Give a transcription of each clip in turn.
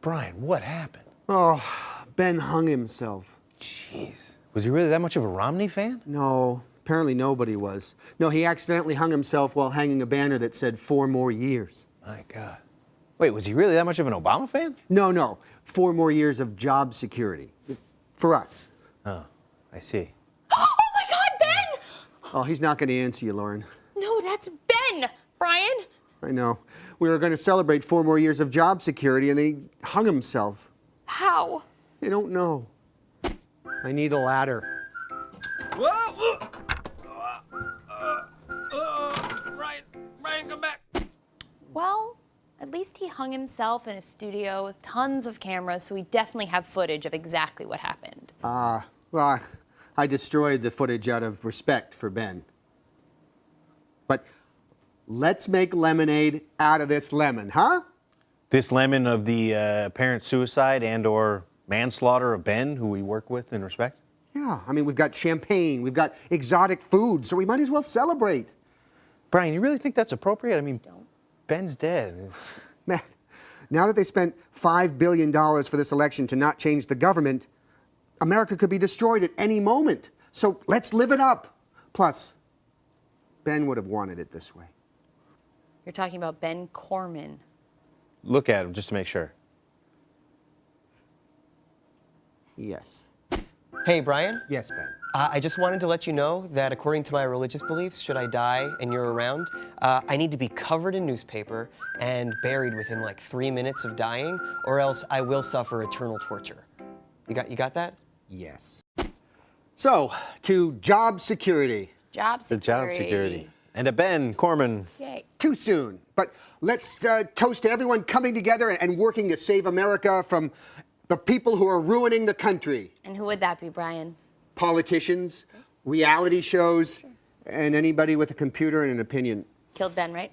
Brian, what happened? Oh, Ben hung himself. Jeez. Was he really that much of a Romney fan? No, apparently nobody was. No, he accidentally hung himself while hanging a banner that said 4 more years. My God. Wait, was he really that much of an Obama fan? No, 4 more years of job security. For us. Oh, I see. Oh my God, Ben! Oh, he's not going to answer you, Lauren. No, that's Ben, Brian. I know. We were going to celebrate 4 more years of job security, and then he hung himself. How? I don't know. I need a ladder. Ryan, come back. Well, at least he hung himself in a studio with tons of cameras, so we definitely have footage of exactly what happened. Well, I destroyed the footage out of respect for Ben. But let's make lemonade out of this lemon, huh? This lemon of the apparent suicide and or manslaughter of Ben, who we work with and respect? Yeah, I mean, we've got champagne, we've got exotic food, so we might as well celebrate. Brian, you really think that's appropriate? I mean, Ben's dead. Man, now that they spent $5 billion for this election to not change the government, America could be destroyed at any moment. So let's live it up. Plus, Ben would have wanted it this way. You're talking about Ben Corman. Look at him just to make sure. Yes. Hey, Brian. Yes, Ben. I just wanted to let you know that according to my religious beliefs, should I die and you're around, I need to be covered in newspaper and buried within like 3 minutes of dying, or else I will suffer eternal torture. You got that? Yes. So, to job security. Job The security. job security. And to Ben Corman. Yay. Too soon. But let's toast to everyone coming together and working to save America from the people who are ruining the country. And who would that be, Brian? Politicians, reality shows, and anybody with a computer and an opinion. Killed Ben, right?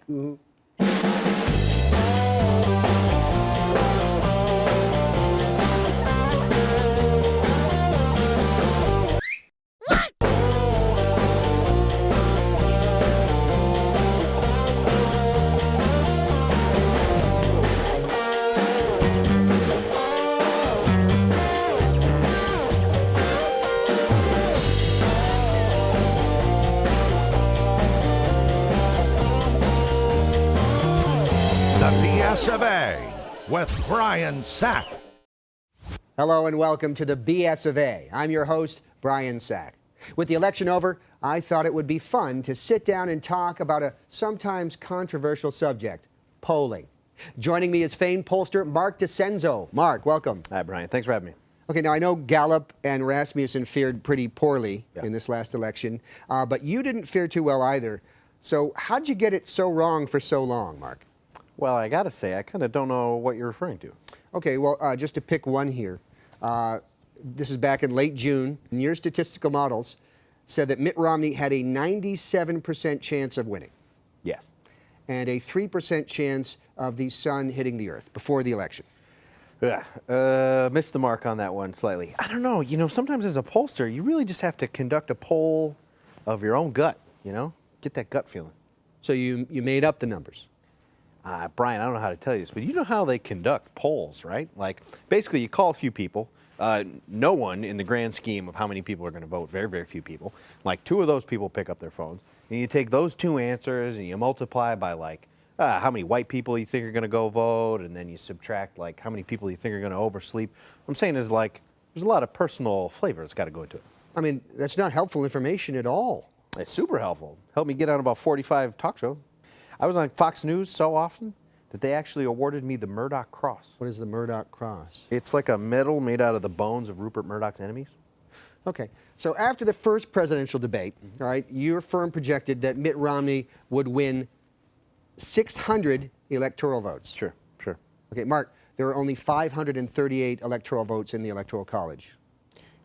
The BS of A with Brian Sack. Hello and welcome to the BS of A. I'm your host, Brian Sack. With the election over, I thought it would be fun to sit down and talk about a sometimes controversial subject, polling. Joining me is famed pollster Mark DeCenzo. Mark, welcome. Hi, Brian. Thanks for having me. Okay, now I know Gallup and Rasmussen fared pretty poorly in this last election, but you didn't fare too well either. So how'd you get it so wrong for so long, Mark? Well, I gotta say, I kind of don't know what you're referring to. Okay, well, just to pick one here. This is back in late June, and your statistical models said that Mitt Romney had a 97% chance of winning Yes. and a 3% chance of the sun hitting the earth before the election. Missed the mark on that one slightly. I don't know. You know, sometimes as a pollster, you really just have to conduct a poll of your own gut, you know? Get that gut feeling. So you made up the numbers. Brian, I don't know how to tell you this, but you know how they conduct polls, right? Like, basically, you call a few people. No one in the grand scheme of how many people are going to vote, very, very few people. Like, 2 of those people pick up their phones, and you take those 2 answers and you multiply by, like, how many white people you think are going to go vote, and then you subtract, like, how many people you think are going to oversleep. What I'm saying is, like, there's a lot of personal flavor that's got to go into it. I mean, that's not helpful information at all. It's super helpful. Helped me get on about 45 talk shows. I was on Fox News so often that they actually awarded me the Murdoch Cross. What is the Murdoch Cross? It's like a medal made out of the bones of Rupert Murdoch's enemies. Okay, so after the first presidential debate, all right, your firm projected that Mitt Romney would win 600 electoral votes. Sure. Okay, Mark, there are only 538 electoral votes in the Electoral College.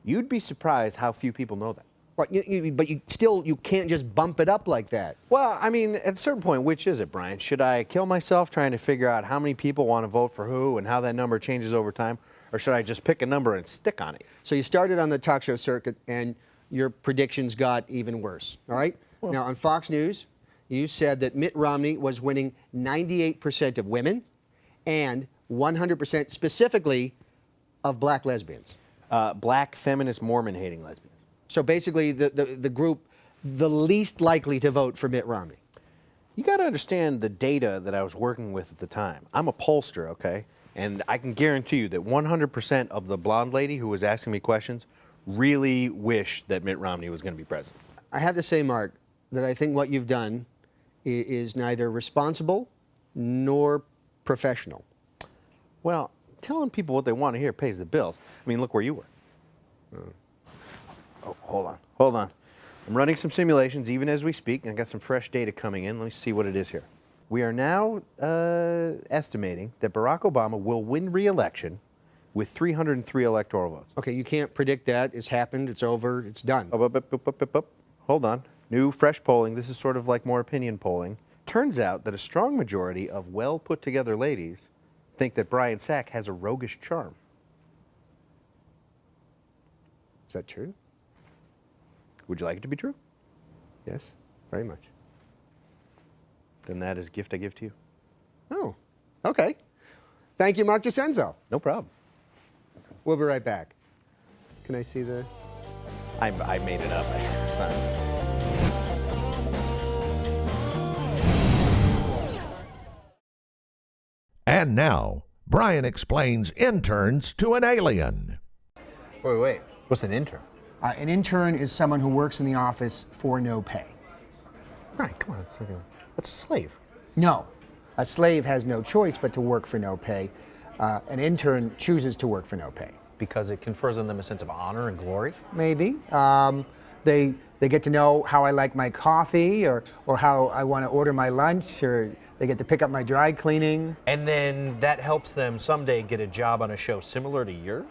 You'd be surprised how few people know that. But you can't just bump it up like that. Well, I mean, at a certain point, which is it, Brian? Should I kill myself trying to figure out how many people want to vote for who and how that number changes over time? Or should I just pick a number and stick on it? So you started on the talk show circuit and your predictions got even worse, all right? Well, now, on Fox News, you said that Mitt Romney was winning 98% of women and 100% specifically of black lesbians. Black feminist Mormon hating lesbians. So basically the group the least likely to vote for Mitt Romney. You got to understand the data that I was working with at the time. I'm a pollster, okay? And I can guarantee you that 100% of the blonde lady who was asking me questions really wished that Mitt Romney was going to be president. I have to say, Mark, that I think what you've done is neither responsible nor professional. Well, telling people what they want to hear pays the bills. I mean, look where you were. Oh, hold on. I'm running some simulations even as we speak, and I got some fresh data coming in. Let me see what it is here. We are now estimating that Barack Obama will win re-election with 303 electoral votes. Okay, you can't predict that. It's happened. It's over. It's done. Hold on. New, fresh polling. This is sort of like more opinion polling. Turns out that a strong majority of well put together ladies think that Brian Sack has a roguish charm. Is that true? Would you like it to be true? Yes, very much. Then that is a gift I give to you. Oh, okay. Thank you, Mark DeCenzo. No problem. We'll be right back. Can I see the... I made it up. It's not. And now, Brian explains interns to an alien. Wait. What's an intern? An intern is someone who works in the office for no pay. All right, come on. That's a slave. No, a slave has no choice but to work for no pay. An intern chooses to work for no pay. Because it confers on them a sense of honor and glory? Maybe. They get to know how I like my coffee or how I want to order my lunch, or they get to pick up my dry cleaning. And then that helps them someday get a job on a show similar to yours?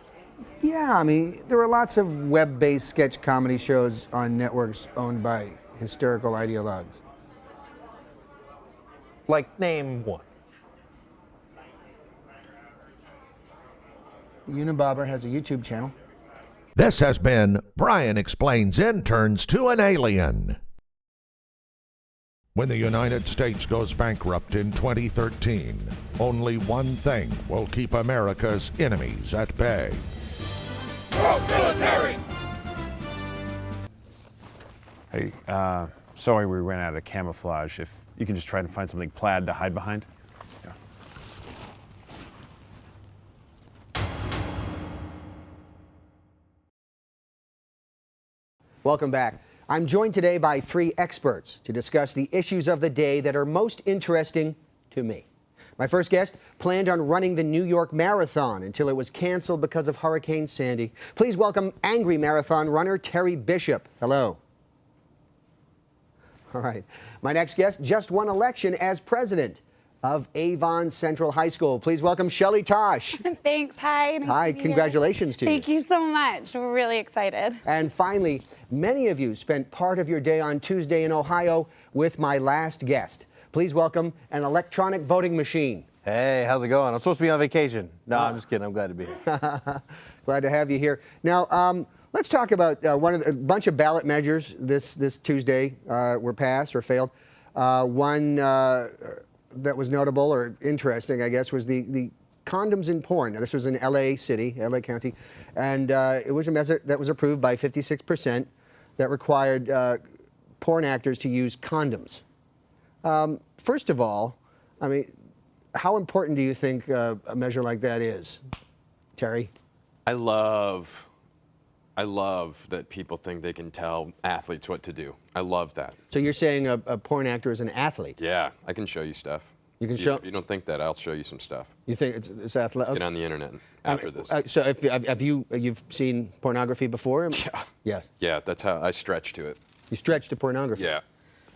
Yeah, I mean, there are lots of web-based sketch comedy shows on networks owned by hysterical ideologues. Like, name one. Unabomber has a YouTube channel. This has been Brian Explains Interns to an Alien. When the United States goes bankrupt in 2013, only one thing will keep America's enemies at bay. Hey, sorry we ran out of camouflage. If you can just try to find something plaid to hide behind. Yeah. Welcome back. I'm joined today by three experts to discuss the issues of the day that are most interesting to me. My first guest planned on running the New York Marathon until it was canceled because of Hurricane Sandy. Please welcome angry marathon runner Terry Bishop. Hello. All right. My next guest just won election as president of Avon Central High School. Please welcome Shelley Tosh. Thanks. Hi. Nice Hi. to be Congratulations to you. Thank you so much. We're really excited. And finally, many of you spent part of your day on Tuesday in Ohio with my last guest. Please welcome an electronic voting machine. Hey, how's it going? I'm supposed to be on vacation. No, I'm just kidding. I'm glad to be here. Glad to have you here. Now, let's talk about a bunch of ballot measures this Tuesday were passed or failed. One that was notable or interesting, I guess, was the condoms in porn. Now, this was in LA City, LA County, and it was a measure that was approved by 56% that required porn actors to use condoms. First of all, I mean, how important do you think a measure like that is, Terry? I love that people think they can tell athletes what to do. I love that. So you're saying a porn actor is an athlete? Yeah, I can show you stuff. You can show. If you don't think that, I'll show you some stuff. You think it's athletic? Get on the internet after this. So have you've seen pornography before? Yeah. Yes. Yeah, that's how I stretch to it. You stretch to pornography. Yeah.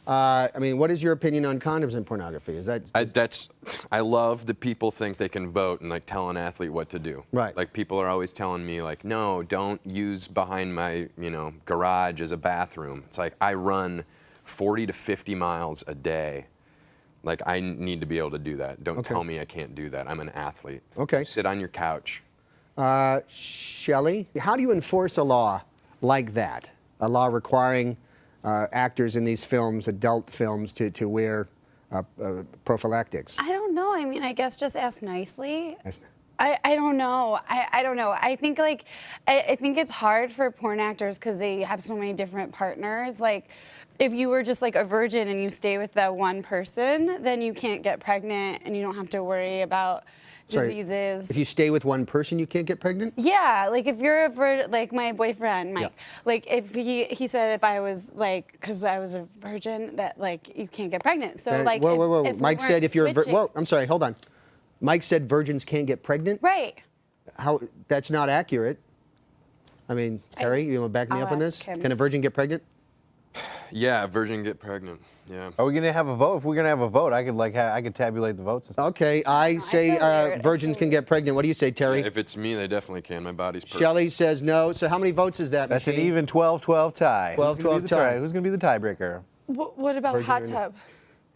I mean, what is your opinion on condoms and pornography? Is that I love that people think they can vote and like tell an athlete what to do. Right. Like people are always telling me like, no, don't use behind my garage as a bathroom. It's like I run 40 to 50 miles a day. Like I need to be able to do that. Don't tell me I can't do that. I'm an athlete. Okay. Sit on your couch. Shelley, how do you enforce a law like that? A law requiring actors in these films, adult films, to wear prophylactics? I don't know. I mean, I guess just ask nicely. That's- I don't know. I don't know. I think like I think it's hard for porn actors because they have so many different partners. Like, if you were just like a virgin and you stay with that one person, then you can't get pregnant and you don't have to worry about diseases. If you stay with one person, you can't get pregnant? Yeah, like if you're like my boyfriend, Mike, Yeah. like if he said if I was like, because I was a virgin, that like you can't get pregnant. So like, whoa. if we Mike said weren't if you're a switching- whoa, I'm sorry, hold on. Mike said virgins can't get pregnant? Right. How? That's not accurate. I mean, Terry, you want to back me I'll up on this? ask him. Can a virgin get pregnant? Yeah, virgin get pregnant. Yeah. Are we going to have a vote? If we're going to have a vote, I could tabulate the votes and stuff. Okay, I say feel weird. I virgins feel can get pregnant. What do you say, Terry? If it's me, they definitely can. My body's perfect. Shelley says no. So how many votes is that? That's an machine? even 12-12 tie. 12-12 tie. Who's going to be the tiebreaker? What about a Virgin hot or not?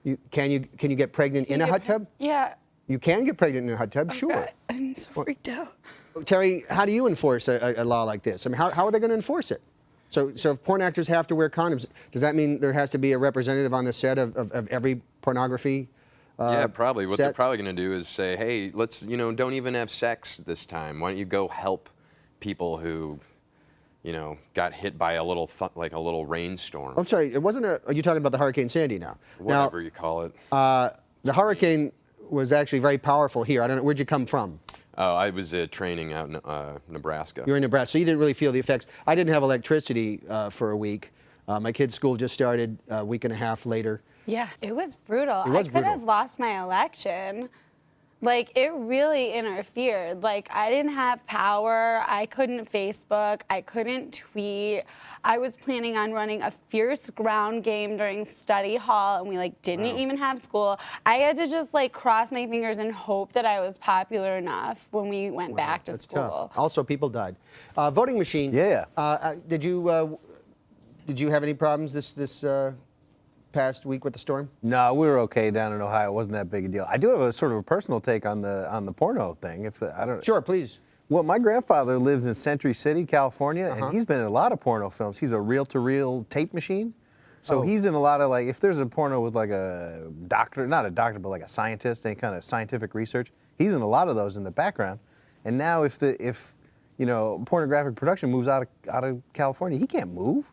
tub? Can you get pregnant in a hot tub? Yeah. You can get pregnant in a hot tub, sure. God, I'm so freaked out. Terry, how do you enforce a law like this? I mean, how are they going to enforce it? So if porn actors have to wear condoms, does that mean there has to be a representative on the set of every pornography? Yeah, probably. What they're set? probably going to do is say, hey, let's, don't even have sex this time. Why don't you go help people who, got hit by a little, like a little rainstorm, I'm sorry, it wasn't a. Are you talking about the Hurricane Sandy now? whatever you call it. The hurricane was actually very powerful here. I don't know, where'd you come from? Oh, I was training out in Nebraska. You're in Nebraska, so you didn't really feel the effects. I didn't have electricity for a week. My kid's school just started a week and a half later. Yeah, it was brutal. It was I could brutal. have lost my election. Like, it really interfered. Like, I didn't have power. I couldn't Facebook. I couldn't tweet. I was planning on running a fierce ground game during study hall, and we, like, didn't even have school. I had to just, like, cross my fingers and hope that I was popular enough when we went back to That's school. tough. Also, people died. Voting machine. Yeah. Did you have any problems this past week with the storm? No, we were okay down in Ohio. It wasn't that big a deal. I do have a sort of a personal take on the porno thing. I don't. Sure, please. Well, my grandfather lives in Century City, California, and he's been in a lot of porno films. He's a reel-to-reel tape machine. So he's in a lot of, like, if there's a porno with like a doctor, not a doctor, but like a scientist, any kind of scientific research, he's in a lot of those in the background. And now if pornographic production moves out of California, he can't move.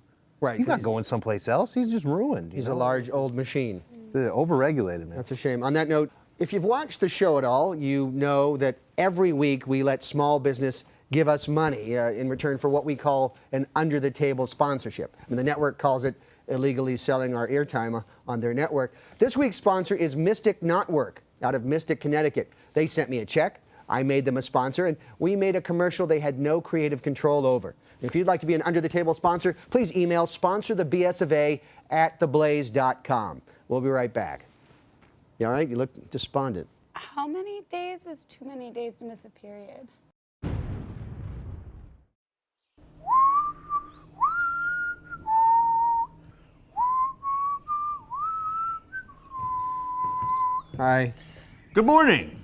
Right. He's not going someplace else. He's just ruined. He's a large old machine. They're overregulated, man. That's a shame. On that note, if you've watched the show at all, you know that every week we let small business give us money in return for what we call an under-the-table sponsorship. And the network calls it illegally selling our airtime on their network. This week's sponsor is Mystic Knotwork out of Mystic, Connecticut. They sent me a check. I made them a sponsor, and we made a commercial they had no creative control over. If you'd like to be an under-the-table sponsor, please email sponsorthebsofA@theblaze.com. We'll be right back. You all right? You look despondent. How many days is too many days to miss a period? Hi. Good morning.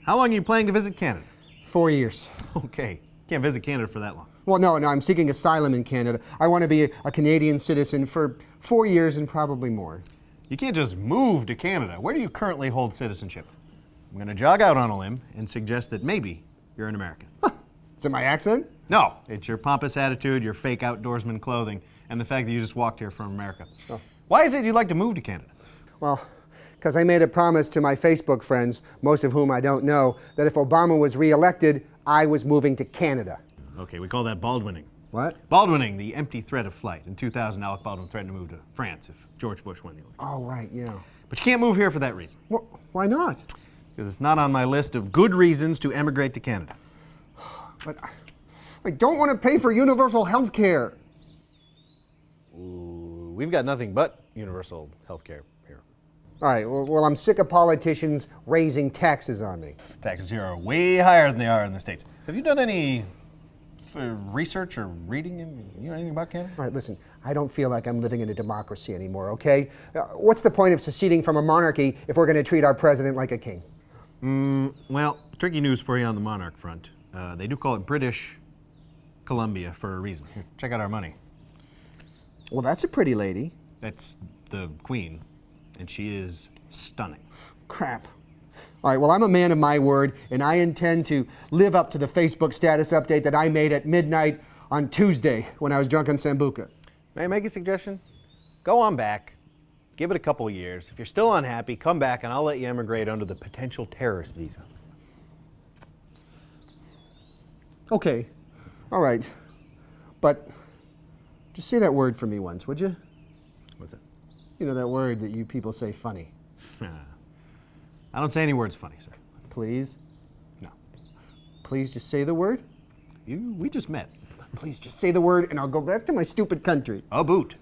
How long are you planning to visit Canada? 4 years. Okay. Can't visit Canada for that long. Well, no, I'm seeking asylum in Canada. I want to be a Canadian citizen for 4 years and probably more. You can't just move to Canada. Where do you currently hold citizenship? I'm going to jog out on a limb and suggest that maybe you're an American. Is it my accent? No, it's your pompous attitude, your fake outdoorsman clothing, and the fact that you just walked here from America. Oh. Why is it you'd like to move to Canada? Well, because I made a promise to my Facebook friends, most of whom I don't know, that if Obama was reelected, I was moving to Canada. Okay, we call that Baldwinning. What? Baldwinning, the empty threat of flight. In 2000, Alec Baldwin threatened to move to France if George Bush won the election. Oh, right, yeah. But you can't move here for that reason, Well, why not? because it's not on my list of good reasons to emigrate to Canada. But I don't want to pay for universal health care. We've got nothing but universal health care here. All right, well, I'm sick of politicians raising taxes on me. Taxes here are way higher than they are in the States. Have you done any research or reading anything about Canada? All right, listen, I don't feel like I'm living in a democracy anymore, okay? What's the point of seceding from a monarchy if we're going to treat our president like a king? Well, tricky news for you on the monarch front. They do call it British Columbia for a reason. Here, check out our money. Well, that's a pretty lady. That's the Queen, and she is Stunning. Crap. All right, well, I'm a man of my word, and I intend to live up to the Facebook status update that I made at midnight on Tuesday when I was drunk on Sambuca. May I make a suggestion? Go on back. Give it a couple of years. If you're still unhappy, come back and I'll let you emigrate under the potential terrorist visa. Okay, all right. But just say that word for me once, would you? What's that? You know, that word that you people say funny. I don't say any words funny, sir. Please? No. Please just say the word? We just met. Please just say the word and I'll go back to my stupid country. A boot.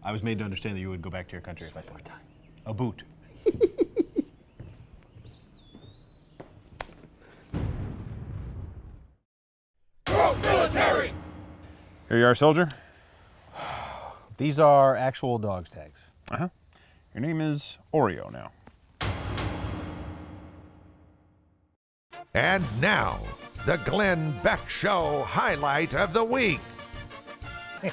I was made to understand that you would go back to your country if I said time. A boot. Here you are, soldier. These are actual dog's tags. Uh-huh. Your name is Oreo now. And now, the Glenn Beck Show highlight of the week. Get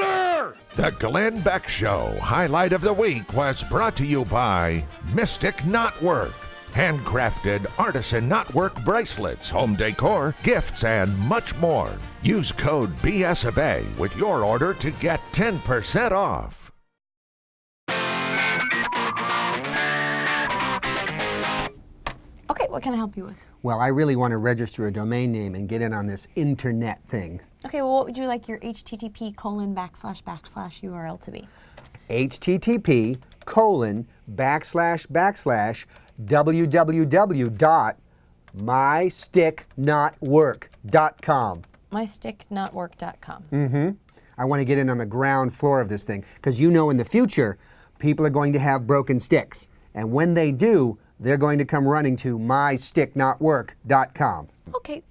her! The Glenn Beck Show highlight of the week was brought to you by Mystic Knotwork. Handcrafted artisan knotwork bracelets, home decor, gifts, and much more. Use code BS of A with your order to get 10% off. Okay, what can I help you with? Well, I really want to register a domain name and get in on this internet thing. Okay, well, what would you like your http:// URL to be? http://www.mysticknotwork.com. mysticknotwork.com. I want to get in on the ground floor of this thing because in the future, people are going to have broken sticks. And when they do, they're going to come running to mysticknotwork.com. Okay,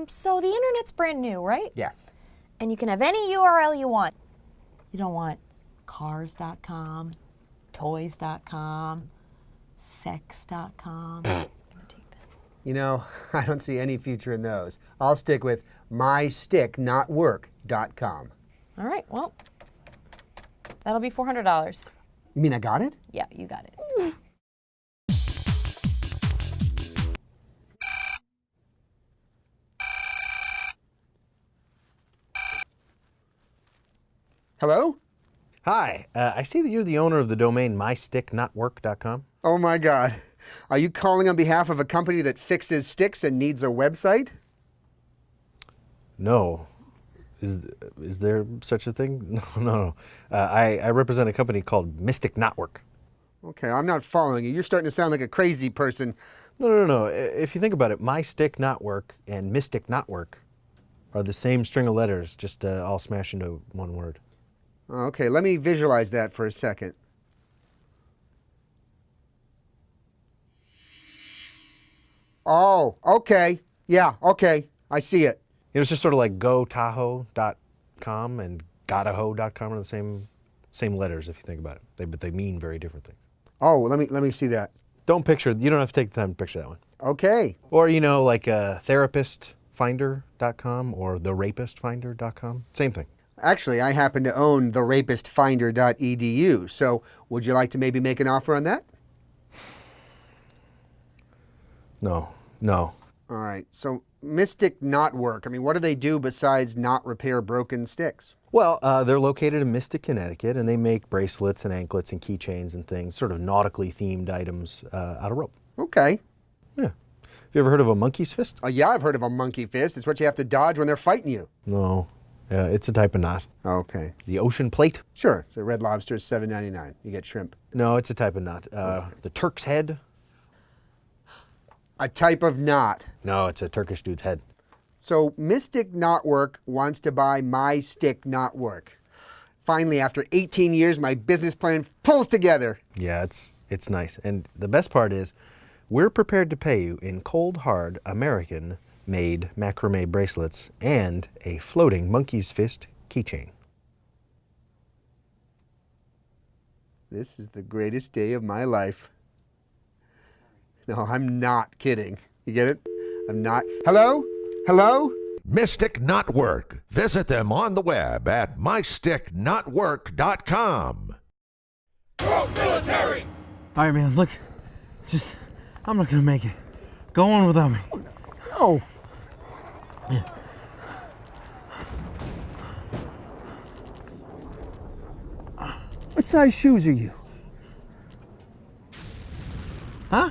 so the internet's brand new, right? Yes. And you can have any URL you want. You don't want cars.com, toys.com, sex.com. I don't see any future in those. I'll stick with mysticknotwork.com. All right, well, that'll be $400. You mean I got it? Yeah, you got it. Hello? Hi, I see that you're the owner of the domain mysticknotwork.com. Oh my God. Are you calling on behalf of a company that fixes sticks and needs a website? No. Is there such a thing? No. I represent a company called Mystic Knotwork. Okay, I'm not following you. You're starting to sound like a crazy person. No. If you think about it, My Stick Knotwork and Mystic Knotwork are the same string of letters, just all smashed into one word. Okay, let me visualize that for a second. Oh, okay. Yeah, okay. I see it. It's just sort of like gotahoe.com and gotahoe.com are the same letters if you think about it. But they mean very different things. Oh, let me see that. You don't have to take the time to picture that one. Okay. Or, like therapistfinder.com or therapistfinder.com. Same thing. Actually, I happen to own therapistfinder.edu, so would you like to maybe make an offer on that? No. All right, so Mystic Knotwork, what do they do besides not repair broken sticks? Well, they're located in Mystic, Connecticut, and they make bracelets and anklets and keychains and things, sort of nautically themed items out of rope. Okay. Yeah. Have you ever heard of a monkey's fist? Yeah, I've heard of a monkey fist. It's what you have to dodge when they're fighting you. No. Yeah, it's a type of knot. Okay. The ocean plate? Sure. The Red Lobster is $7.99. You get shrimp. No, it's a type of knot. The Turk's head? A type of knot. No, it's a Turkish dude's head. So Mystic Knotwork wants to buy My Stick Knotwork. Finally, after 18 years, my business plan pulls together. Yeah, it's nice. And the best part is, we're prepared to pay you in cold, hard, American-made macrame bracelets and a floating monkey's fist keychain. This is the greatest day of my life. No, I'm not kidding. You get it? I'm not. Hello? Hello? Mystic Not Work. Visit them on the web at mysticknotwork.com. All right, man, look, I'm not gonna make it. Go on without me. Oh. Yeah. What size shoes are you? Huh?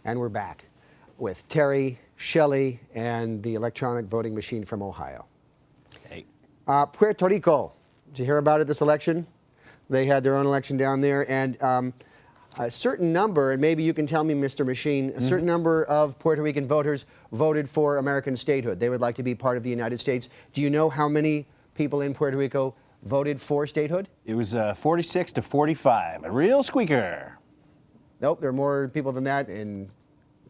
And we're back with Terry, Shelley, and the electronic voting machine from Ohio. Hey. Puerto Rico. Did you hear about it, this election? They had their own election down there, and a certain number, and maybe you can tell me, Mr. Machine, a certain number of Puerto Rican voters voted for American statehood. They would like to be part of the United States. Do you know how many people in Puerto Rico voted for statehood? It was 46 to 45, a real squeaker. Nope, there are more people than that in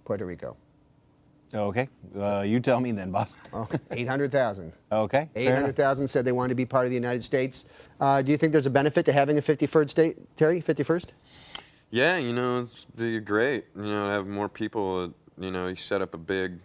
Puerto Rico. Okay, you tell me then, boss. Oh, 800,000. Okay. 800,000 said they wanted to be part of the United States. Do you think there's a benefit to having a 51st state, Terry, 51st? Yeah, you know, it's be great. You know, to have more people. You know, you set up a big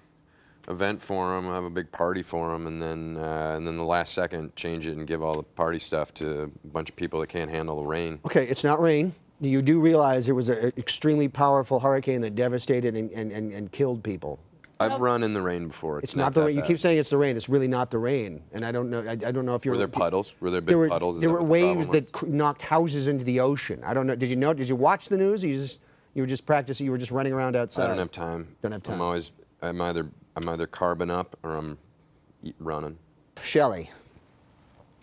event for them, have a big party for them, and then the last second change it and give all the party stuff to a bunch of people that can't handle the rain. Okay, it's not rain. You do realize it was an extremely powerful hurricane that devastated and killed people. I've run in the rain before. It's not the rain. You keep saying it's the rain. It's really not the rain. And I don't know. I don't know if you're. Were there puddles? Were there big puddles? There were waves that knocked houses into the ocean. I don't know. Did you know? Did you watch the news? Or you were just practicing. You were just running around outside. I don't have time. Don't have time. I'm either carbon up or I'm running. Shelley,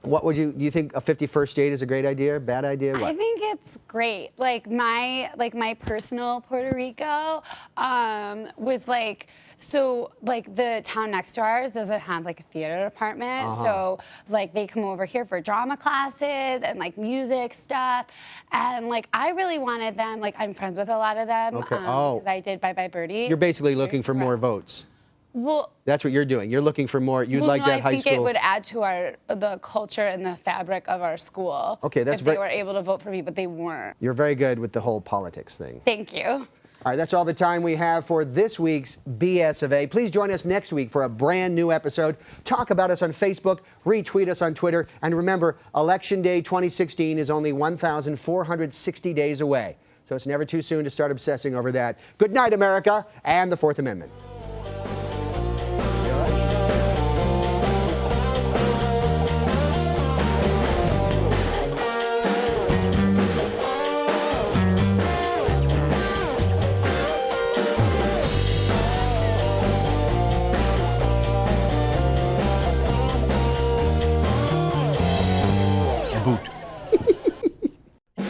what would do you think a 51st state is a great idea? Bad idea? What? I think it's great. Like my personal Puerto Rico was like. So, like, the town next to ours doesn't have, like, a theater department. So, like, they come over here for drama classes and, like, music stuff. And, like, I really wanted them, like, I'm friends with a lot of them. Okay. Because I did Bye Bye Birdie. You're basically looking for more votes. Well, that's what you're doing. You're looking for more. You'd like that high school. I think it would add to the culture and the fabric of our school. Okay, that's if they were able to vote for me, but they weren't. You're very good with the whole politics thing. Thank you. All right, that's all the time we have for this week's BS of A. Please join us next week for a brand new episode. Talk about us on Facebook, retweet us on Twitter, and remember, Election Day 2016 is only 1,460 days away. So it's never too soon to start obsessing over that. Good night, America, and the Fourth Amendment.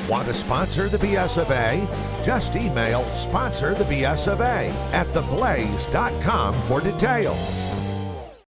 Want to sponsor the BS of A? Just email sponsorthebsofa@theblaze.com for details.